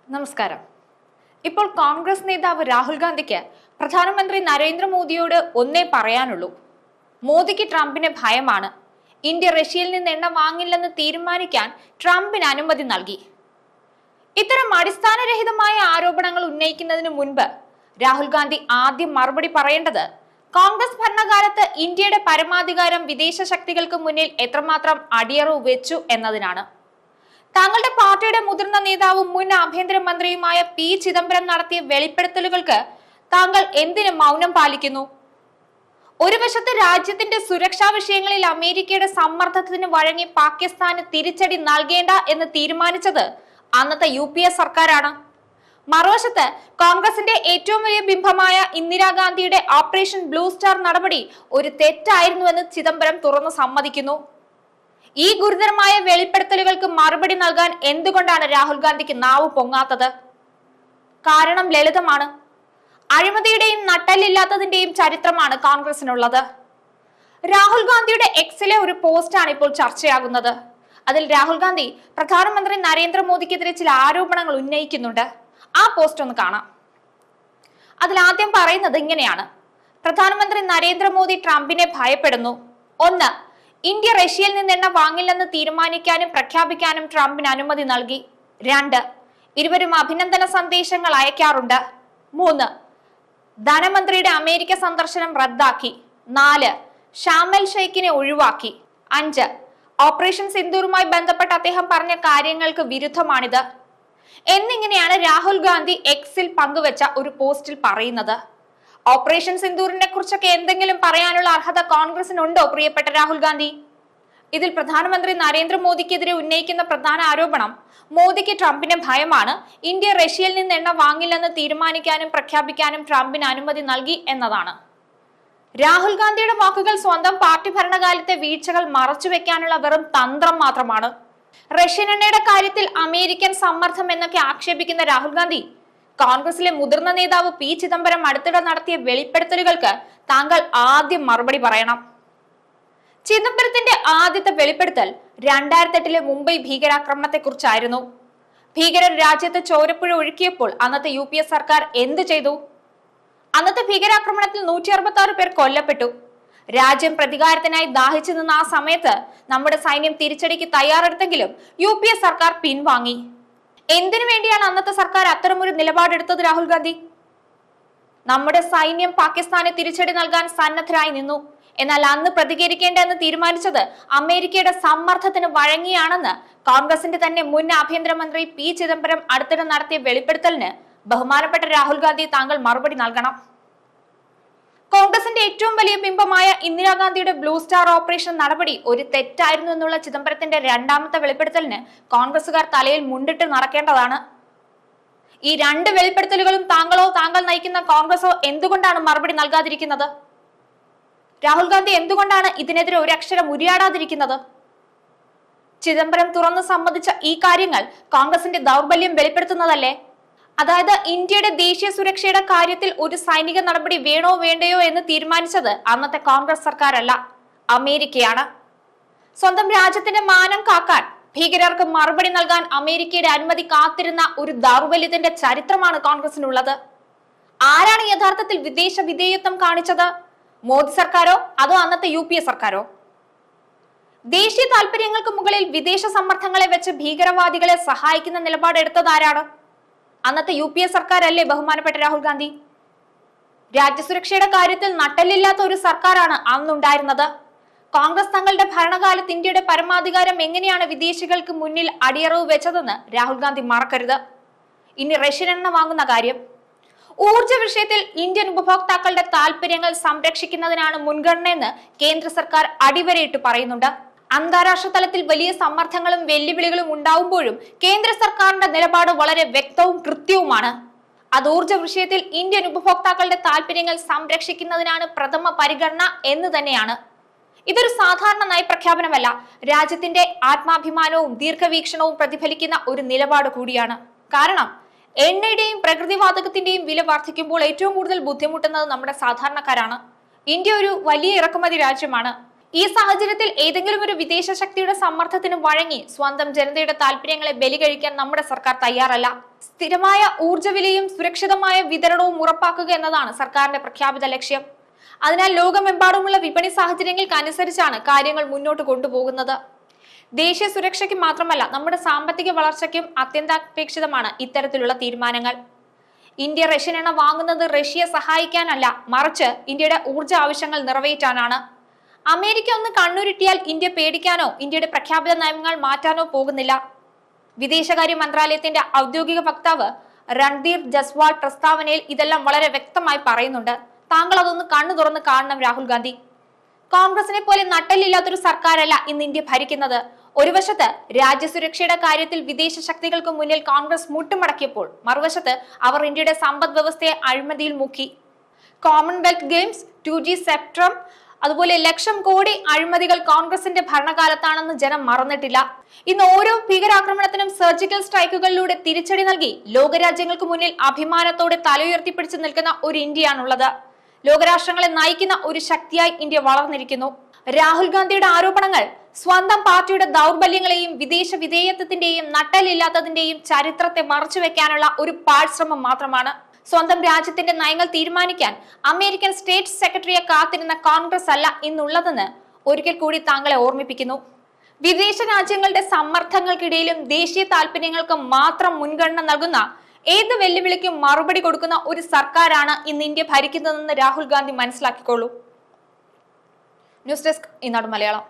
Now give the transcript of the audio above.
നമസ്കാരം. ഇപ്പോൾ കോൺഗ്രസ് നേതാവ് രാഹുൽ ഗാന്ധിക്ക് പ്രധാനമന്ത്രി നരേന്ദ്രമോദിയോട് ഒന്നേ പറയാനുള്ളൂ. മോദിക്ക് ട്രംപിനെ ഭയമാണ്. ഇന്ത്യ റഷ്യയിൽ നിന്ന് എണ്ണ വാങ്ങില്ലെന്ന് തീരുമാനിക്കാൻ ട്രംപിന് അനുമതി നൽകി. ഇത്തരം അടിസ്ഥാനരഹിതമായ ആരോപണങ്ങൾ ഉന്നയിക്കുന്നതിന് മുൻപ് രാഹുൽ ഗാന്ധി ആദ്യം മറുപടി പറയേണ്ടത് കോൺഗ്രസ് ഭരണകാലത്ത് ഇന്ത്യയുടെ പരമാധികാരം വിദേശ ശക്തികൾക്ക് മുന്നിൽ എത്രമാത്രം അടിയറവ് വെച്ചു എന്നതിനാണ്. താങ്കളുടെ പാർട്ടിയുടെ മുതിർന്ന നേതാവും മുൻ ആഭ്യന്തരമന്ത്രിയുമായ പി ചിദംബരം നടത്തിയ വെളിപ്പെടുത്തലുകൾക്ക് താങ്കൾ എന്തിന് മൗനം പാലിക്കുന്നു? ഒരു വശത്ത് രാജ്യത്തിന്റെ സുരക്ഷാ വിഷയങ്ങളിൽ അമേരിക്കയുടെ സമ്മർദ്ദത്തിന് വഴങ്ങി പാകിസ്ഥാന് തിരിച്ചടി നൽകേണ്ട എന്ന് തീരുമാനിച്ചത് അന്നത്തെ UPA സർക്കാരാണ്. മറുവശത്ത് കോൺഗ്രസിന്റെ ഏറ്റവും വലിയ ബിംബമായ ഇന്ദിരാഗാന്ധിയുടെ ഓപ്പറേഷൻ ബ്ലൂ സ്റ്റാർ നടപടി ഒരു തെറ്റായിരുന്നുവെന്ന് ചിദംബരം തുറന്നു സമ്മതിക്കുന്നു. ഈ ഗുരുതരമായ വെളിപ്പെടുത്തലുകൾക്ക് മറുപടി നൽകാൻ എന്തുകൊണ്ടാണ് രാഹുൽ ഗാന്ധിക്ക് നാവ് പൊങ്ങാത്തത്? കാരണം ലളിതമാണ്. അഴിമതിയുടെയും നട്ടല്ലില്ലാത്തതിന്റെയും ചരിത്രമാണ് കോൺഗ്രസിനുള്ളത്. രാഹുൽ ഗാന്ധിയുടെ എക്സിലെ ഒരു പോസ്റ്റാണ് ഇപ്പോൾ ചർച്ചയാകുന്നത്. അതിൽ രാഹുൽ ഗാന്ധി പ്രധാനമന്ത്രി നരേന്ദ്രമോദിക്കെതിരെ ചില ആരോപണങ്ങൾ ഉന്നയിക്കുന്നുണ്ട്. ആ പോസ്റ്റ് ഒന്ന് കാണാം. അതിൽ ആദ്യം പറയുന്നത് ഇങ്ങനെയാണ്: പ്രധാനമന്ത്രി നരേന്ദ്രമോദി ട്രംപിനെ ഭയപ്പെടുന്നു. 1. ഇന്ത്യ റഷ്യയിൽ നിന്ന് എണ്ണ വാങ്ങില്ലെന്ന് തീരുമാനിക്കാനും പ്രഖ്യാപിക്കാനും ട്രംപിന് അനുമതി നൽകി. 2. ഇരുവരും അഭിനന്ദന സന്ദേശങ്ങൾ അയക്കാറുണ്ട്. 3. ധനമന്ത്രിയുടെ അമേരിക്ക സന്ദർശനം റദ്ദാക്കി. 4. ഷാമൽ ഷെയ്ഖിനെ ഒഴിവാക്കി. 5. ഓപ്പറേഷൻ സിന്ദൂറുമായി ബന്ധപ്പെട്ട് അദ്ദേഹം പറഞ്ഞ കാര്യങ്ങൾക്ക് വിരുദ്ധമാണിത് എന്നിങ്ങനെയാണ് രാഹുൽ ഗാന്ധി എക്സിൽ പങ്കുവച്ച ഒരു പോസ്റ്റിൽ പറയുന്നത്. ഓപ്പറേഷൻ സിന്ദൂറിനെ കുറിച്ചൊക്കെ എന്തെങ്കിലും പറയാനുള്ള അർഹത കോൺഗ്രസിനുണ്ടോ പ്രിയപ്പെട്ട രാഹുൽ ഗാന്ധി? ഇതിൽ പ്രധാനമന്ത്രി നരേന്ദ്രമോദിക്കെതിരെ ഉന്നയിക്കുന്ന പ്രധാന ആരോപണം മോദിക്ക് ട്രംപിനെ ഭയമാണ്, ഇന്ത്യ റഷ്യയിൽ നിന്ന് എണ്ണ വാങ്ങില്ലെന്ന് തീരുമാനിക്കാനും പ്രഖ്യാപിക്കാനും ട്രംപിന് അനുമതി നൽകി എന്നതാണ്. രാഹുൽ ഗാന്ധിയുടെ വാക്കുകൾ സ്വന്തം പാർട്ടി ഭരണകാലത്തെ വീഴ്ചകൾ മറച്ചുവെക്കാനുള്ള വെറും തന്ത്രം മാത്രമാണ്. റഷ്യൻ എണ്ണയുടെ കാര്യത്തിൽ അമേരിക്കൻ സമ്മർദ്ദം എന്നൊക്കെ ആക്ഷേപിക്കുന്ന രാഹുൽ ഗാന്ധി കോൺഗ്രസിലെ മുതിർന്ന നേതാവ് പി ചിദംബരം അടുത്തിടെ നടത്തിയ വെളിപ്പെടുത്തലുകൾക്ക് താങ്കൾ ആദ്യം മറുപടി പറയണം. ചിദംബരത്തിന്റെ ആദ്യത്തെ വെളിപ്പെടുത്തൽ 2008 മുംബൈ ഭീകരാക്രമണത്തെ കുറിച്ചായിരുന്നു. ഭീകരർ രാജ്യത്ത് ചോരപ്പുഴ ഒഴുക്കിയപ്പോൾ അന്നത്തെ UPA സർക്കാർ എന്ത് ചെയ്തു? അന്നത്തെ ഭീകരാക്രമണത്തിൽ 166 പേർ കൊല്ലപ്പെട്ടു. രാജ്യം പ്രതികാരത്തിനായി ദാഹിച്ചു നിന്ന ആ സമയത്ത് നമ്മുടെ സൈന്യം തിരിച്ചടിക്ക് തയ്യാറെടുത്തെങ്കിലും UPA സർക്കാർ പിൻവാങ്ങി. എന്തിനു വേണ്ടിയാണ് അന്നത്തെ സർക്കാർ അത്തരമൊരു നിലപാടെടുത്തത് രാഹുൽ ഗാന്ധി? നമ്മുടെ സൈന്യം പാകിസ്ഥാനെ തിരിച്ചടി നൽകാൻ സന്നദ്ധരായി നിന്നു. എന്നാൽ അന്ന് പ്രതികരിക്കേണ്ടെന്ന് തീരുമാനിച്ചത് അമേരിക്കയുടെ സമ്മർദ്ദത്തിന് വഴങ്ങിയാണെന്ന് കോൺഗ്രസിന്റെ തന്നെ മുൻ ആഭ്യന്തരമന്ത്രി പി ചിദംബരം അടുത്തിടെ നടത്തിയ വെളിപ്പെടുത്തലിന് ബഹുമാനപ്പെട്ട രാഹുൽ ഗാന്ധി താങ്കൾ മറുപടി നൽകണം. കോൺഗ്രസിന്റെ ഏറ്റവും വലിയ ബിംബമായ ഇന്ദിരാഗാന്ധിയുടെ ബ്ലൂ സ്റ്റാർ ഓപ്പറേഷൻ നടപടി ഒരു തെറ്റായിരുന്നു എന്നുള്ള ചിദംബരത്തിന്റെ രണ്ടാമത്തെ വെളിപ്പെടുത്തലിന് കോൺഗ്രസുകാർ തലയിൽ മുണ്ടിട്ട് നടക്കേണ്ടതാണ്. ഈ 2 വെളിപ്പെടുത്തലുകളും താങ്കളോ താങ്കൾ നയിക്കുന്ന കോൺഗ്രസോ എന്തുകൊണ്ടാണ് മറുപടി നൽകാതിരിക്കുന്നത്? രാഹുൽ ഗാന്ധി എന്തുകൊണ്ടാണ് ഇതിനെതിരെ ഒരു അക്ഷരം ഉരിയാടാതിരിക്കുന്നത്? ചിദംബരം തുറന്നു സമ്മതിച്ച ഈ കാര്യങ്ങൾ കോൺഗ്രസിന്റെ ദൗർബല്യം വെളിപ്പെടുത്തുന്നതല്ലേ? അതായത് ഇന്ത്യയുടെ ദേശീയ സുരക്ഷയുടെ കാര്യത്തിൽ ഒരു സൈനിക നടപടി വേണോ വേണ്ടയോ എന്ന് തീരുമാനിച്ചത് അന്നത്തെ കോൺഗ്രസ് സർക്കാരല്ല, അമേരിക്കയാണ്. സ്വന്തം രാജ്യത്തിന്റെ മാനം കാക്കാൻ ഭീകരർക്ക് മറുപടി നൽകാൻ അമേരിക്കയുടെ അനുമതി കാത്തിരുന്ന ഒരു ദൗർബല്യത്തിന്റെ ചരിത്രമാണ് കോൺഗ്രസിനുള്ളത്. ആരാണ് യഥാർത്ഥത്തിൽ വിദേശ വിധേയത്വം കാണിച്ചത്? മോദി സർക്കാരോ അതോ അന്നത്തെ UPA സർക്കാരോ? ദേശീയ താല്പര്യങ്ങൾക്ക് മുകളിൽ വിദേശ സമ്മർദ്ദങ്ങളെ വെച്ച് ഭീകരവാദികളെ സഹായിക്കുന്ന നിലപാടെടുത്തത് ആരാണ്? അന്നത്തെ UPA സർക്കാരല്ലേ ബഹുമാനപ്പെട്ട രാഹുൽ ഗാന്ധി? രാജ്യസുരക്ഷയുടെ കാര്യത്തിൽ നട്ടല്ലില്ലാത്ത ഒരു സർക്കാരാണ് അന്നുണ്ടായിരുന്നത്. കോൺഗ്രസ് തങ്ങളുടെ ഭരണകാലത്ത് ഇന്ത്യയുടെ പരമാധികാരം എങ്ങനെയാണ് വിദേശികൾക്ക് മുന്നിൽ അടിയറവ് വെച്ചതെന്ന് രാഹുൽ ഗാന്ധി മറക്കരുത്. ഇനി റഷ്യൻ എണ്ണ വാങ്ങുന്ന കാര്യം. ഊർജ വിഷയത്തിൽ ഇന്ത്യൻ ഉപഭോക്താക്കളുടെ താല്പര്യങ്ങൾ സംരക്ഷിക്കുന്നതിനാണ് മുൻഗണനയെന്ന് കേന്ദ്ര സർക്കാർ അടിവരയിട്ട് പറയുന്നുണ്ട്. അന്താരാഷ്ട്ര തലത്തിൽ വലിയ സമ്മർദ്ദങ്ങളും വെല്ലുവിളികളും ഉണ്ടാവുമ്പോഴും കേന്ദ്ര സർക്കാരിന്റെ നിലപാട് വളരെ വ്യക്തവും കൃത്യവുമാണ്. അത് ഊർജ വിഷയത്തിൽ ഇന്ത്യൻ ഉപഭോക്താക്കളുടെ താല്പര്യങ്ങൾ സംരക്ഷിക്കുന്നതിനാണ് പ്രഥമ പരിഗണന എന്ന് തന്നെയാണ്. ഇതൊരു സാധാരണ നയപ്രഖ്യാപനമല്ല, രാജ്യത്തിന്റെ ആത്മാഭിമാനവും ദീർഘവീക്ഷണവും പ്രതിഫലിക്കുന്ന ഒരു നിലപാട് കൂടിയാണ്. കാരണം എണ്ണയുടെയും പ്രകൃതിവാതകത്തിന്റെയും വില വർദ്ധിക്കുമ്പോൾ ഏറ്റവും കൂടുതൽ ബുദ്ധിമുട്ടുന്നത് നമ്മുടെ സാധാരണക്കാരാണ്. ഇന്ത്യ ഒരു വലിയ ഇറക്കുമതി രാജ്യമാണ്. ഈ സാഹചര്യത്തിൽ ഏതെങ്കിലും ഒരു വിദേശ ശക്തിയുടെ സമ്മർദ്ദത്തിന് വഴങ്ങി സ്വന്തം ജനതയുടെ താല്പര്യങ്ങളെ ബലി കഴിക്കാൻ നമ്മുടെ സർക്കാർ തയ്യാറല്ല. സ്ഥിരമായ ഊർജ്ജവിലയും സുരക്ഷിതമായ വിതരണവും ഉറപ്പാക്കുക എന്നതാണ് സർക്കാരിന്റെ പ്രഖ്യാപിത ലക്ഷ്യം. അതിനാൽ ലോകമെമ്പാടുമുള്ള വിപണി സാഹചര്യങ്ങൾക്കനുസരിച്ചാണ് കാര്യങ്ങൾ മുന്നോട്ട് കൊണ്ടുപോകുന്നത്. ദേശീയ സുരക്ഷയ്ക്ക് മാത്രമല്ല, നമ്മുടെ സാമ്പത്തിക വളർച്ചയ്ക്കും അത്യന്താപേക്ഷിതമാണ് ഇത്തരത്തിലുള്ള തീരുമാനങ്ങൾ. ഇന്ത്യ റഷ്യൻ എണ്ണ വാങ്ങുന്നത് റഷ്യയെ സഹായിക്കാനല്ല, മറിച്ച് ഇന്ത്യയുടെ ഊർജ്ജ ആവശ്യങ്ങൾ നിറവേറ്റാനാണ്. അമേരിക്ക ഒന്ന് കണ്ണുരുട്ടിയാൽ ഇന്ത്യ പേടിക്കാനോ ഇന്ത്യയുടെ പ്രഖ്യാപിത നയങ്ങൾ മാറ്റാനോ പോകുന്നില്ല. വിദേശകാര്യ മന്ത്രാലയത്തിന്റെ ഔദ്യോഗിക വക്താവ് രൺധീർ ജസ്വാൾ പ്രസ്താവനയിൽ ഇതെല്ലാം വളരെ വ്യക്തമായി പറയുന്നുണ്ട്. താങ്കൾ അതൊന്ന് കണ്ണു തുറന്ന് കാണണം രാഹുൽ ഗാന്ധി. കോൺഗ്രസിനെ പോലെ നട്ടലില്ലാത്തൊരു സർക്കാരല്ല ഇന്ന് ഇന്ത്യ ഭരിക്കുന്നത്. ഒരു വശത്ത് രാജ്യസുരക്ഷയുടെ കാര്യത്തിൽ വിദേശ ശക്തികൾക്ക് മുന്നിൽ കോൺഗ്രസ് മുട്ടുമടക്കിയപ്പോൾ മറുവശത്ത് അവർ ഇന്ത്യയുടെ സമ്പദ് വ്യവസ്ഥയെ അഴിമതിയിൽ മുക്കി. കോമൺവെൽത്ത് ഗെയിംസ്, 2G സ്പെക്ട്രം, അതുപോലെ ലക്ഷം കോടി അഴിമതികൾ കോൺഗ്രസിന്റെ ഭരണകാലത്താണെന്ന് ജനം മറന്നിട്ടില്ല. ഇന്ന് ഓരോ ഭീകരാക്രമണത്തിനും സർജിക്കൽ സ്ട്രൈക്കുകളിലൂടെ തിരിച്ചടി നൽകി ലോകരാജ്യങ്ങൾക്ക് മുന്നിൽ അഭിമാനത്തോടെ തലയുയർത്തിപ്പിടിച്ചു നിൽക്കുന്ന ഒരു ഇന്ത്യയാണുള്ളത്. ലോകരാഷ്ട്രങ്ങളെ നയിക്കുന്ന ഒരു ശക്തിയായി ഇന്ത്യ വളർന്നിരിക്കുന്നു. രാഹുൽ ഗാന്ധിയുടെ ആരോപണങ്ങൾ സ്വന്തം പാർട്ടിയുടെ ദൗർബല്യങ്ങളെയും വിദേശ വിധേയത്വത്തിന്റെയും നട്ടലില്ലാത്തതിന്റെയും ചരിത്രത്തെ മറച്ചുവെക്കാനുള്ള ഒരു പാഴ്ശ്രമം മാത്രമാണ്. സ്വന്തം രാജ്യത്തിന്റെ നയങ്ങൾ തീരുമാനിക്കാൻ അമേരിക്കൻ സ്റ്റേറ്റ് സെക്രട്ടറിയെ കാത്തിരുന്ന കോൺഗ്രസ് അല്ല ഇന്നുള്ളതെന്ന് ഒരിക്കൽ കൂടി താങ്കളെ ഓർമ്മിപ്പിക്കുന്നു. വിദേശ രാജ്യങ്ങളുടെ സമ്മർദ്ദങ്ങൾക്കിടയിലും ദേശീയ താല്പര്യങ്ങൾക്ക് മാത്രം മുൻഗണന നൽകുന്ന ഏത് വെല്ലുവിളിക്കും മറുപടി കൊടുക്കുന്ന ഒരു സർക്കാരാണ് ഇന്ന് ഇന്ത്യ ഭരിക്കുന്നതെന്ന് രാഹുൽ ഗാന്ധി മനസ്സിലാക്കിക്കോളൂ. News desk Eenadu Malayalam.